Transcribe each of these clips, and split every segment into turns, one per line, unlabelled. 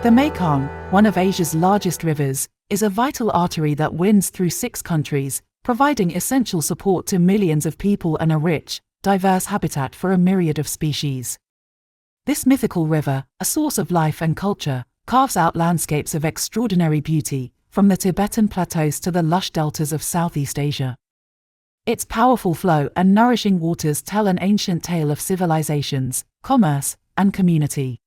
The Mekong, one of Asia's largest rivers, is a vital artery that winds through 6 countries, providing essential support to millions of people and a rich, diverse habitat for a myriad of species. This mythical river, a source of life and culture, carves out landscapes of extraordinary beauty, from the Tibetan plateaus to the lush deltas of Southeast Asia. Its powerful flow and nourishing waters tell an ancient tale of civilizations, commerce, and community.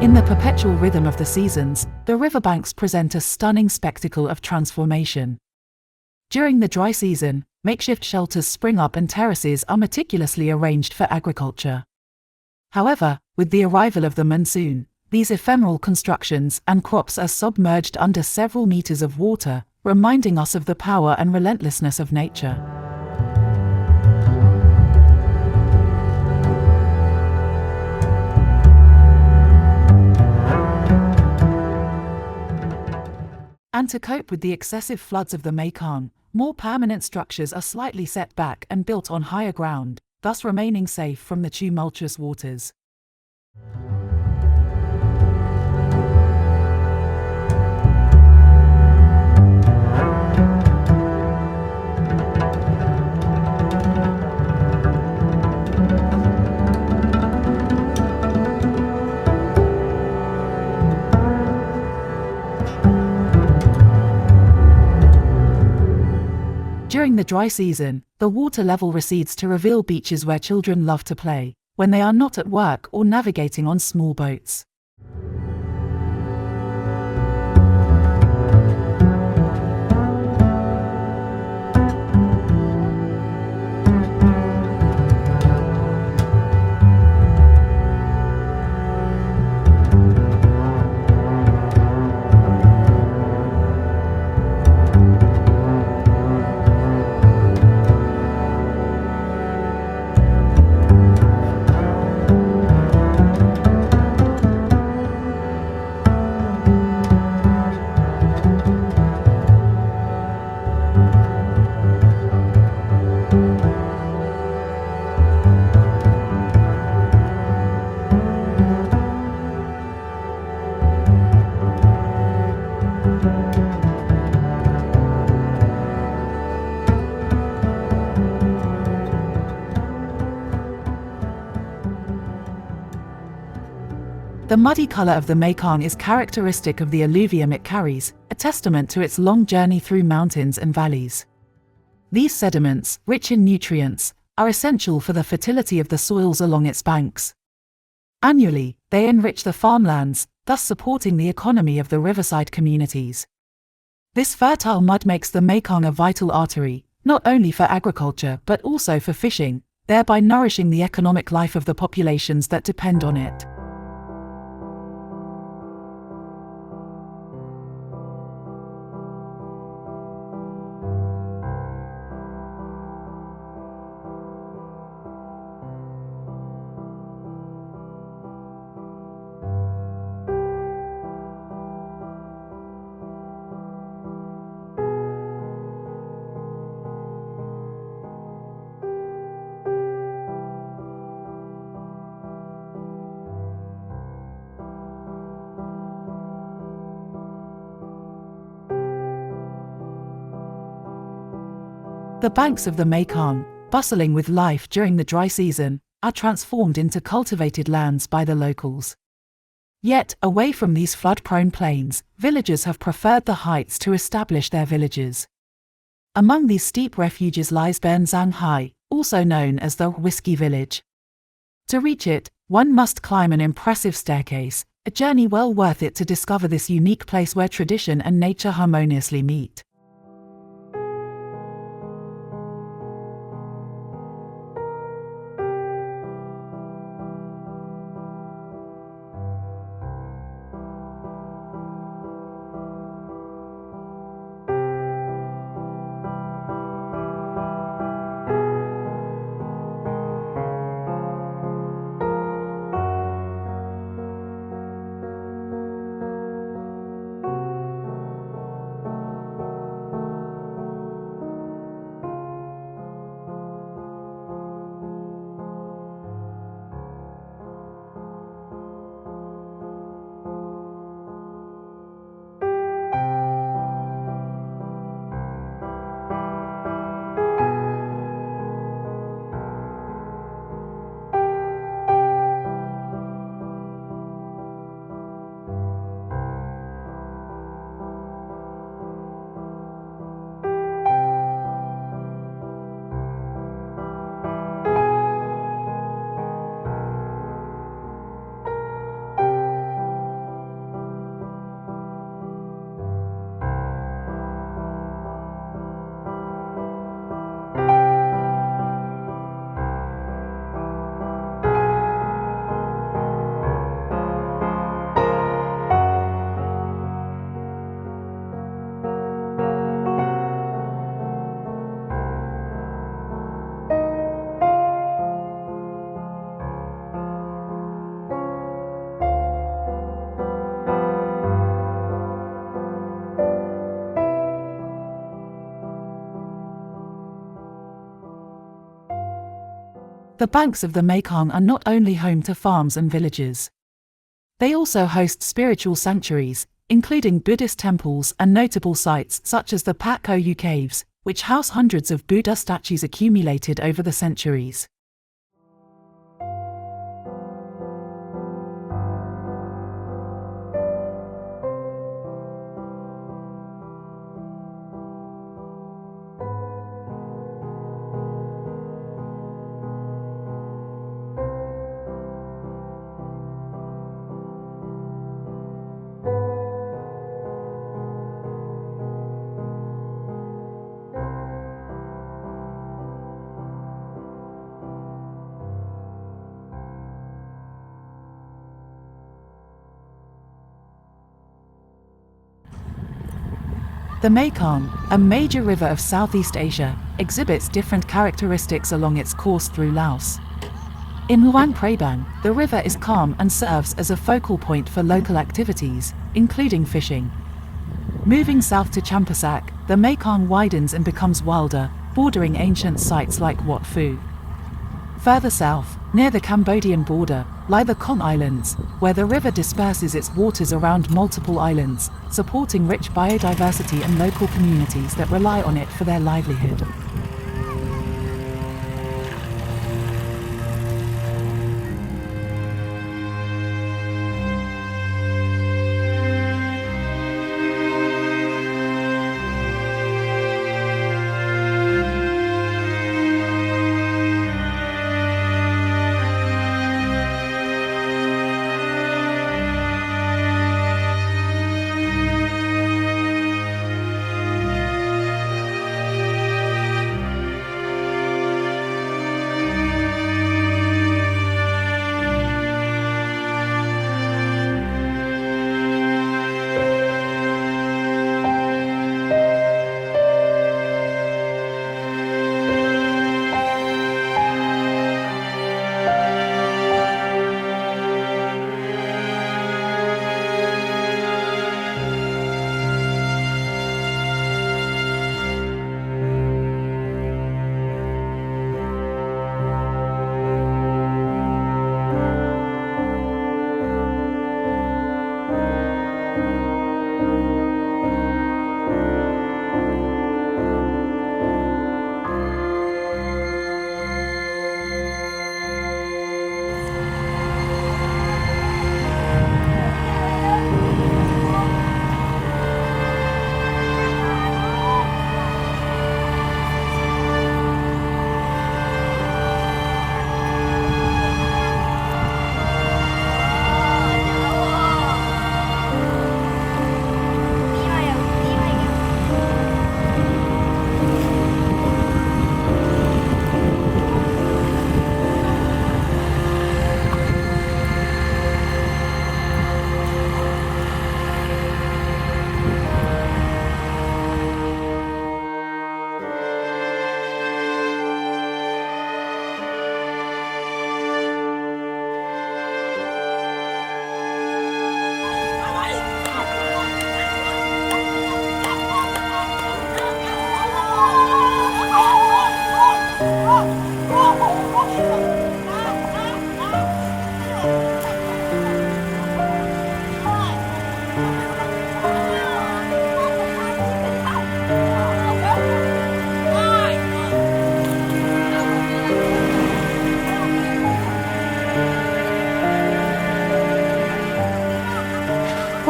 In the perpetual rhythm of the seasons, the riverbanks present a stunning spectacle of transformation. During the dry season, makeshift shelters spring up and terraces are meticulously arranged for agriculture. However, with the arrival of the monsoon, these ephemeral constructions and crops are submerged under several meters of water, reminding us of the power and relentlessness of nature. And to cope with the excessive floods of the Mekong, more permanent structures are slightly set back and built on higher ground, thus remaining safe from the tumultuous waters. During the dry season, the water level recedes to reveal beaches where children love to play, when they are not at work or navigating on small boats. The muddy color of the Mekong is characteristic of the alluvium it carries, a testament to its long journey through mountains and valleys. These sediments, rich in nutrients, are essential for the fertility of the soils along its banks. Annually, they enrich the farmlands, thus supporting the economy of the riverside communities. This fertile mud makes the Mekong a vital artery, not only for agriculture but also for fishing, thereby nourishing the economic life of the populations that depend on it. The banks of the Mekong, bustling with life during the dry season, are transformed into cultivated lands by the locals. Yet, away from these flood-prone plains, villagers have preferred the heights to establish their villages. Among these steep refuges lies Ben Zang Hai, also known as the Whiskey Village. To reach it, one must climb an impressive staircase, a journey well worth it to discover this unique place where tradition and nature harmoniously meet. The banks of the Mekong are not only home to farms and villages. They also host spiritual sanctuaries, including Buddhist temples and notable sites such as the Phappheng caves, which house hundreds of Buddha statues accumulated over the centuries. The Mekong, a major river of Southeast Asia, exhibits different characteristics along its course through Laos. In Luang Prabang, the river is calm and serves as a focal point for local activities, including fishing. Moving south to Champassak, the Mekong widens and becomes wilder, bordering ancient sites like Wat Phu. Further south, near the Cambodian border, lie the Khon Islands, where the river disperses its waters around multiple islands, supporting rich biodiversity and local communities that rely on it for their livelihood.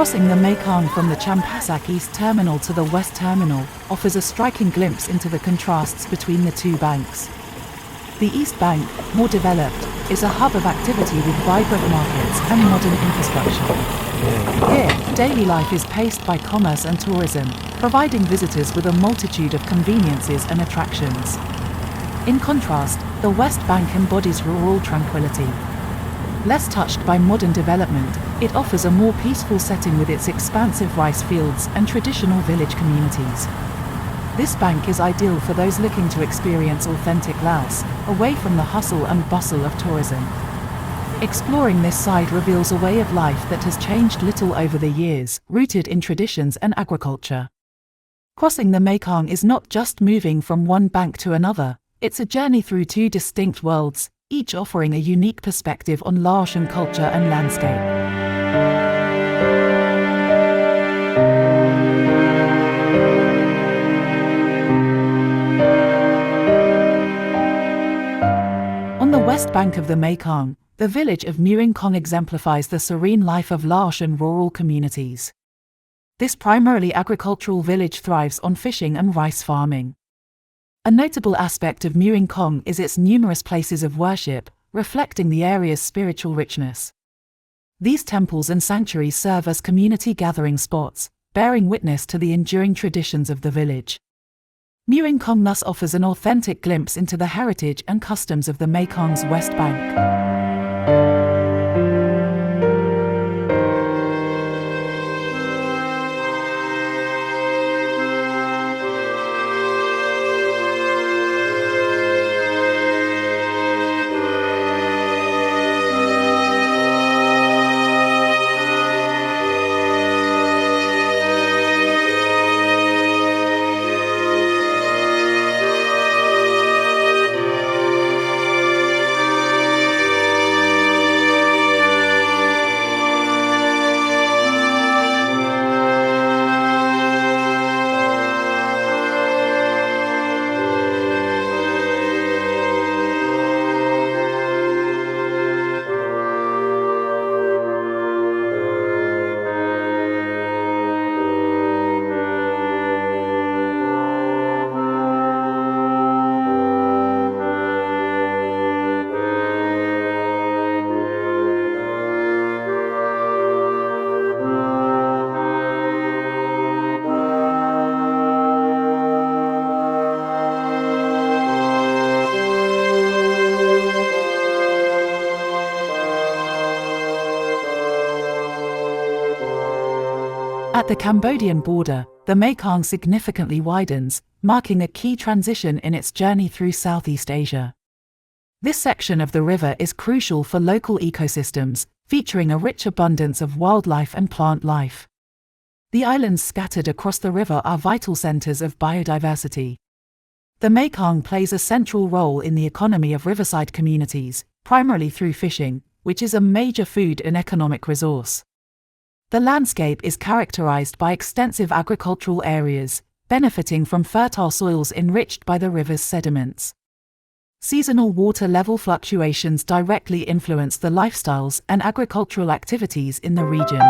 Crossing the Mekong from the Champassak East Terminal to the West Terminal offers a striking glimpse into the contrasts between the two banks. The East Bank, more developed, is a hub of activity with vibrant markets and modern infrastructure. Here, daily life is paced by commerce and tourism, providing visitors with a multitude of conveniences and attractions. In contrast, the West Bank embodies rural tranquility. Less touched by modern development, it offers a more peaceful setting with its expansive rice fields and traditional village communities. This bank is ideal for those looking to experience authentic Laos, away from the hustle and bustle of tourism. Exploring this side reveals a way of life that has changed little over the years, rooted in traditions and agriculture. Crossing the Mekong is not just moving from one bank to another, it's a journey through two distinct worlds, each offering a unique perspective on Laotian culture and landscape. On the west bank of the Mekong, the village of Muang Khong exemplifies the serene life of Laotian rural communities. This primarily agricultural village thrives on fishing and rice farming. A notable aspect of Muang Khong is its numerous places of worship, reflecting the area's spiritual richness. These temples and sanctuaries serve as community gathering spots, bearing witness to the enduring traditions of the village. Muang Khong thus offers an authentic glimpse into the heritage and customs of the Mekong's West Bank. At the Cambodian border, the Mekong significantly widens, marking a key transition in its journey through Southeast Asia. This section of the river is crucial for local ecosystems, featuring a rich abundance of wildlife and plant life. The islands scattered across the river are vital centers of biodiversity. The Mekong plays a central role in the economy of riverside communities, primarily through fishing, which is a major food and economic resource. The landscape is characterized by extensive agricultural areas, benefiting from fertile soils enriched by the river's sediments. Seasonal water level fluctuations directly influence the lifestyles and agricultural activities in the region.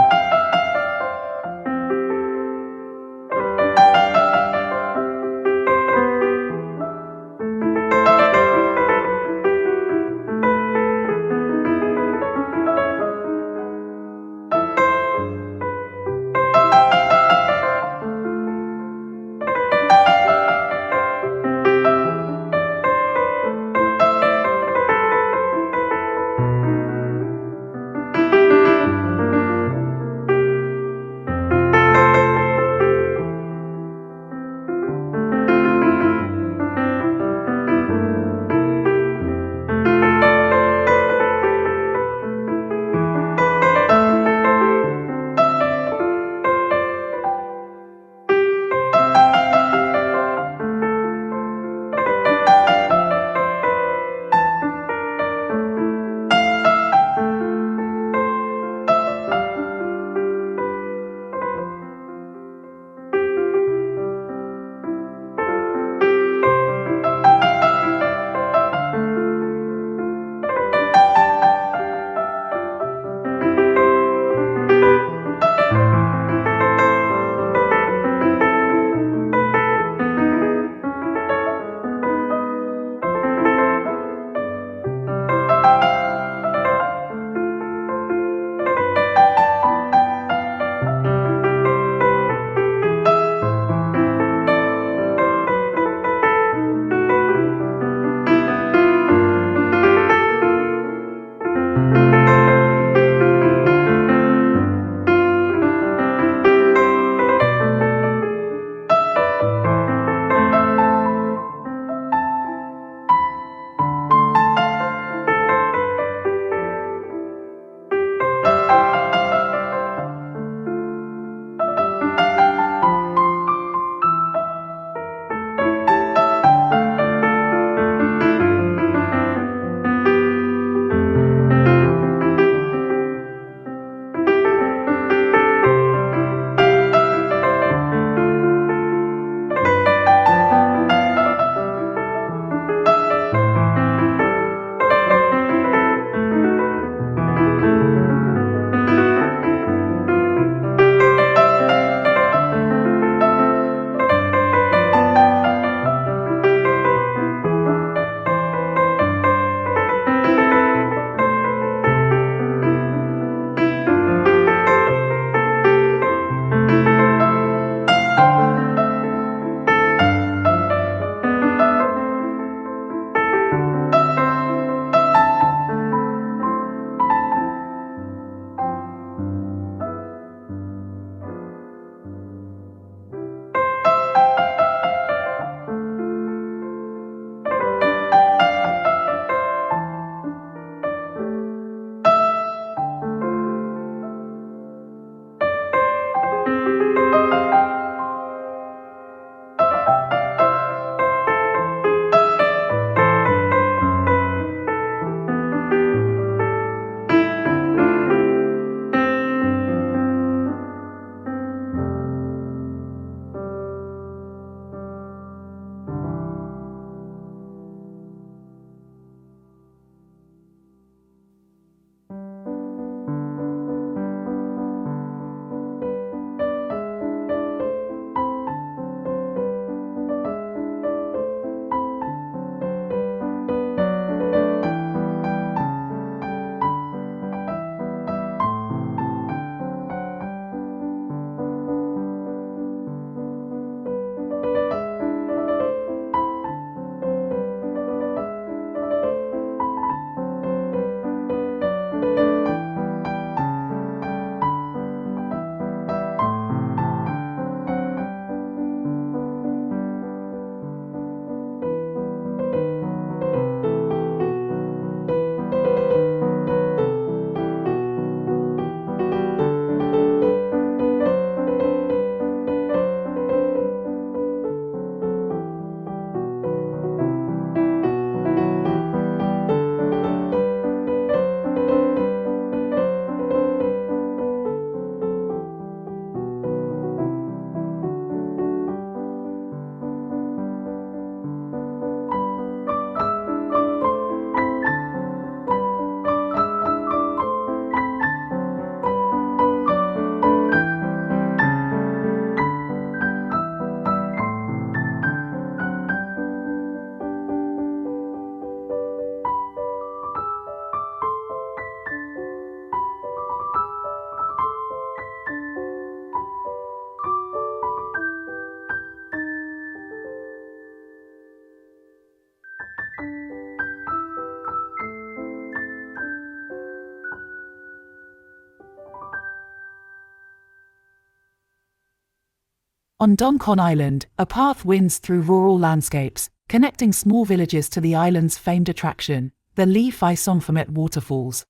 On Don Khon Island, a path winds through rural landscapes, connecting small villages to the island's famed attraction, the Phi Somphamit waterfalls.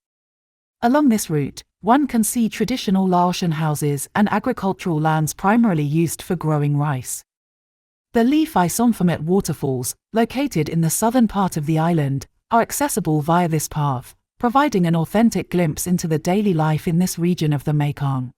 Along this route, one can see traditional Laotian houses and agricultural lands primarily used for growing rice. The Phi Somphamit waterfalls, located in the southern part of the island, are accessible via this path, providing an authentic glimpse into the daily life in this region of the Mekong.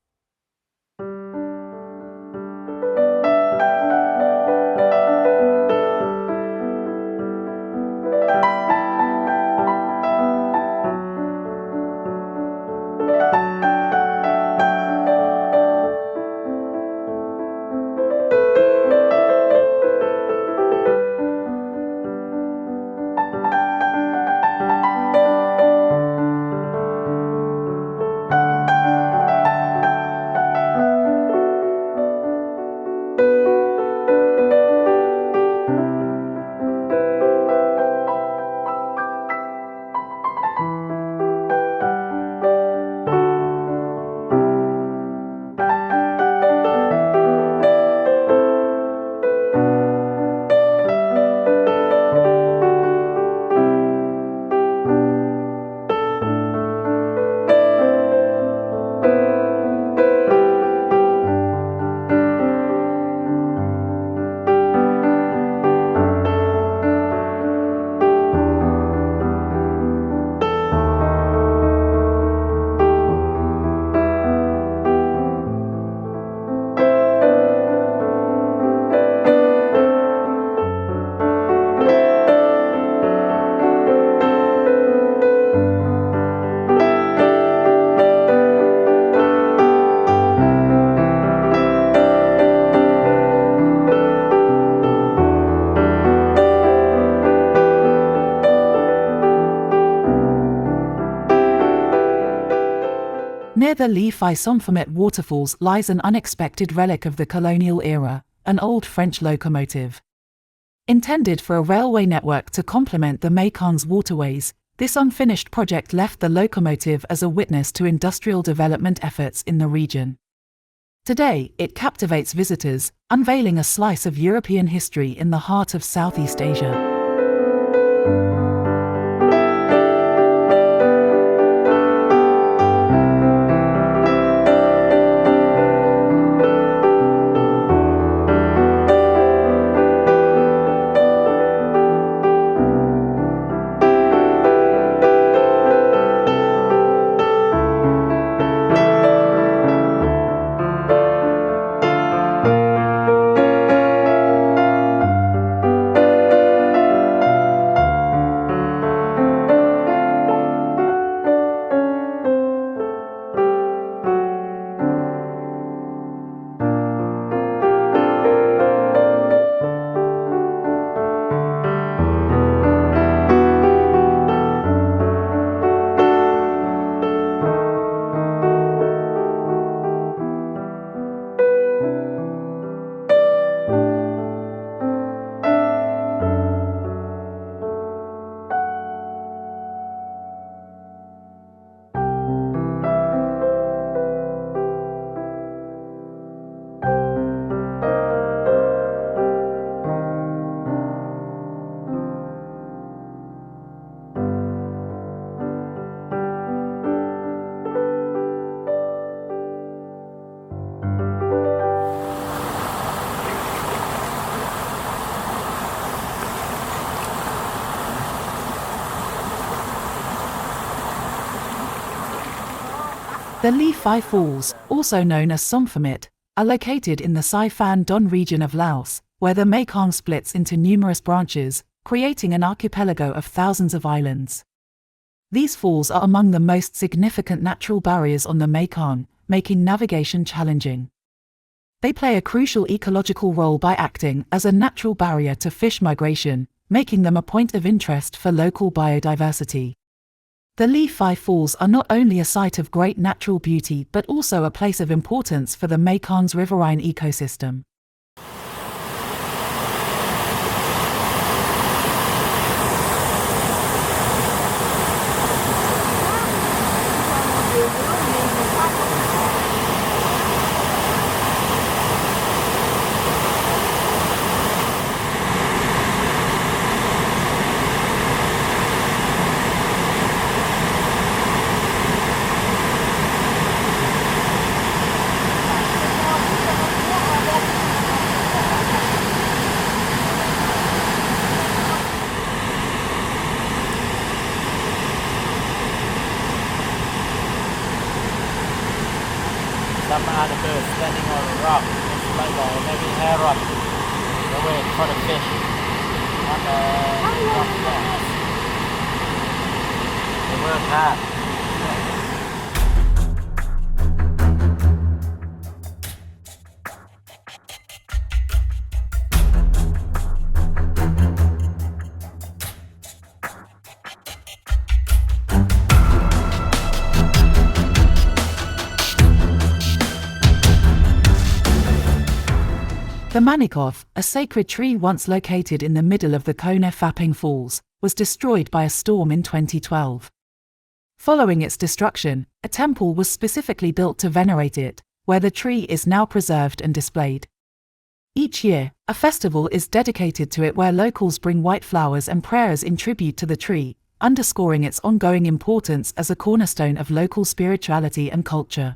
Near the Phi Somphamit waterfalls lies an unexpected relic of the colonial era, an old French locomotive. Intended for a railway network to complement the Mekong's waterways, this unfinished project left the locomotive as a witness to industrial development efforts in the region. Today, it captivates visitors, unveiling a slice of European history in the heart of Southeast Asia. The Phi Falls, also known as Somphamit, are located in the Sai Phan Don region of Laos, where the Mekong splits into numerous branches, creating an archipelago of thousands of islands. These falls are among the most significant natural barriers on the Mekong, making navigation challenging. They play a crucial ecological role by acting as a natural barrier to fish migration, making them a point of interest for local biodiversity. The Phi Falls are not only a site of great natural beauty but also a place of importance for the Mekong's riverine ecosystem.
some other birds standing on a rock. It's like maybe heron. They wait for the fish on the rock there. They work hard.
The Manikhoth, a sacred tree once located in the middle of the Phappheng Falls, was destroyed by a storm in 2012. Following its destruction, a temple was specifically built to venerate it, where the tree is now preserved and displayed. Each year, a festival is dedicated to it where locals bring white flowers and prayers in tribute to the tree, underscoring its ongoing importance as a cornerstone of local spirituality and culture.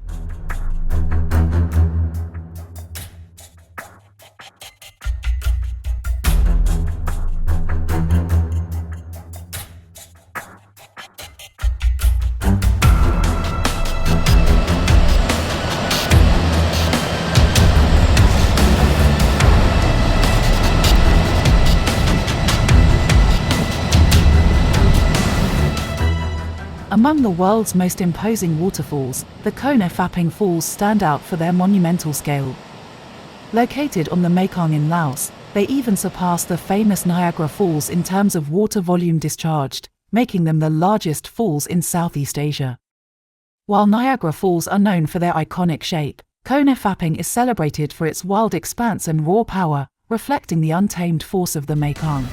Among the world's most imposing waterfalls, the Phappheng Falls stand out for their monumental scale. Located on the Mekong in Laos, they even surpass the famous Niagara Falls in terms of water volume discharged, making them the largest falls in Southeast Asia. While Niagara Falls are known for their iconic shape, Phappheng is celebrated for its wild expanse and raw power, reflecting the untamed force of the Mekong.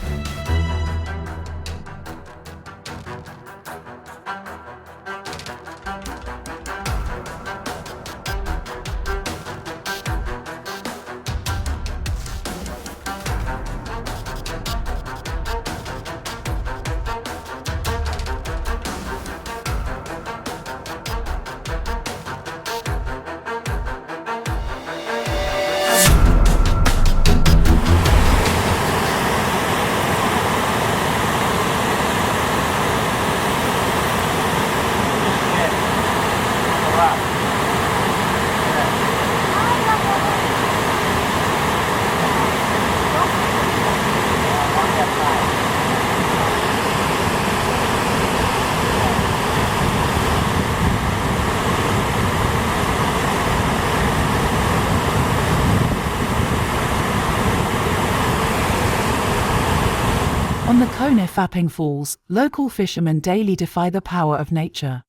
On the Phappheng Falls, local fishermen daily defy the power of nature.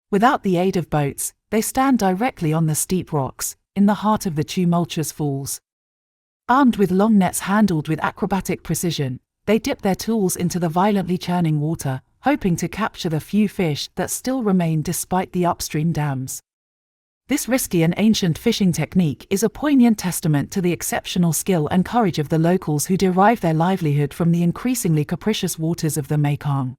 Without the aid of boats, they stand directly on the steep rocks, in the heart of the tumultuous falls. Armed with long nets handled with acrobatic precision, they dip their tools into the violently churning water, hoping to capture the few fish that still remain despite the upstream dams. This risky and ancient fishing technique is a poignant testament to the exceptional skill and courage of the locals who derive their livelihood from the increasingly capricious waters of the Mekong.